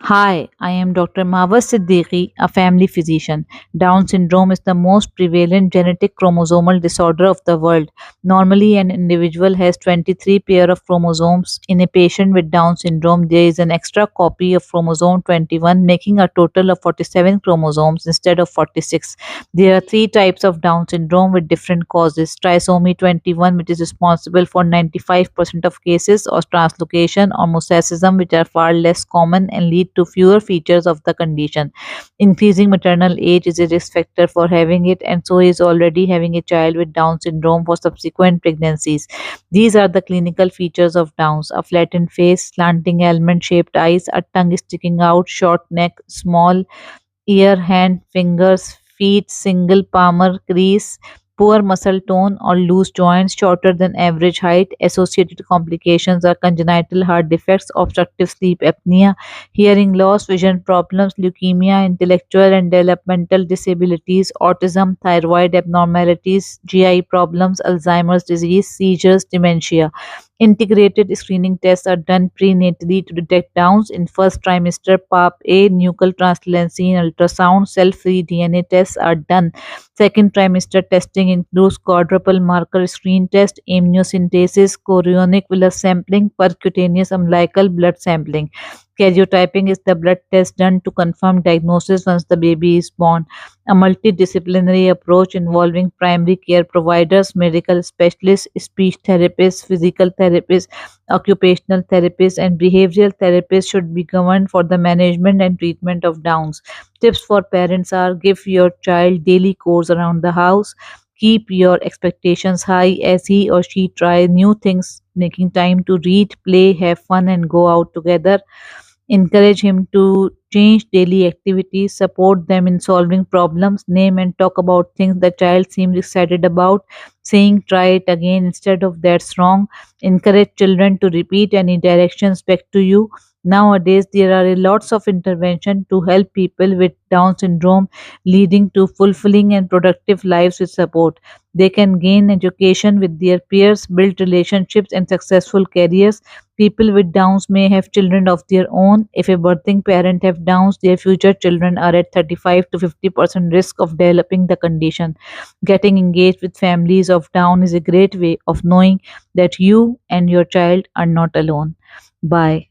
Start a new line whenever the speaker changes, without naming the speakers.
Hi, I am Dr. Mawaz Siddiqui, a family physician. Down syndrome is the most prevalent genetic chromosomal disorder of the world. Normally, an individual has 23 pair of chromosomes. In a patient with Down syndrome, there is an extra copy of chromosome 21, making a total of 47 chromosomes instead of 46. There are three types of Down syndrome with different causes. Trisomy 21, which is responsible for 95% of cases, or translocation or mosaicism, which are far less common and lead to fewer features of the condition. Increasing maternal age is a risk factor for having it, and so is already having a child with Down syndrome for subsequent pregnancies. These are the clinical features of Downs: a flattened face, slanting almond shaped eyes, a tongue sticking out, short neck, small ear, hand, fingers, feet, single palmar crease, poor muscle tone or loose joints, shorter than average height. Associated complications are congenital heart defects, obstructive sleep apnea, hearing loss, vision problems, leukemia, intellectual and developmental disabilities, autism, thyroid abnormalities, GI problems, Alzheimer's disease, seizures, dementia. Integrated screening tests are done prenatally to detect Downs in first trimester. PAP-A, nuchal translucin ultrasound, cell-free DNA tests are done. Second trimester testing includes quadruple marker screen test, amniocentesis, chorionic villus sampling, percutaneous umbilical blood sampling. Karyotyping is the blood test done to confirm diagnosis once the baby is born. A multidisciplinary approach involving primary care providers, medical specialists, speech therapists, physical therapists, occupational therapists, and behavioral therapists should be governed for the management and treatment of Downs. Tips for parents are: give your child daily chores around the house. Keep your expectations high as he or she tries new things, making time to read, play, have fun, and go out together. Encourage him to change daily activities, support them in solving problems, name and talk about things the child seems excited about, saying try it again instead of that's wrong. Encourage children to repeat any directions back to you. Nowadays, there are lots of intervention to help people with Down syndrome, leading to fulfilling and productive lives with support. They can gain education with their peers, build relationships, and successful careers. People with Downs may have children of their own. If a birthing parent have Downs, their future children are at 35 to 50% risk of developing the condition. Getting engaged with families of Down is a great way of knowing that you and your child are not alone. Bye.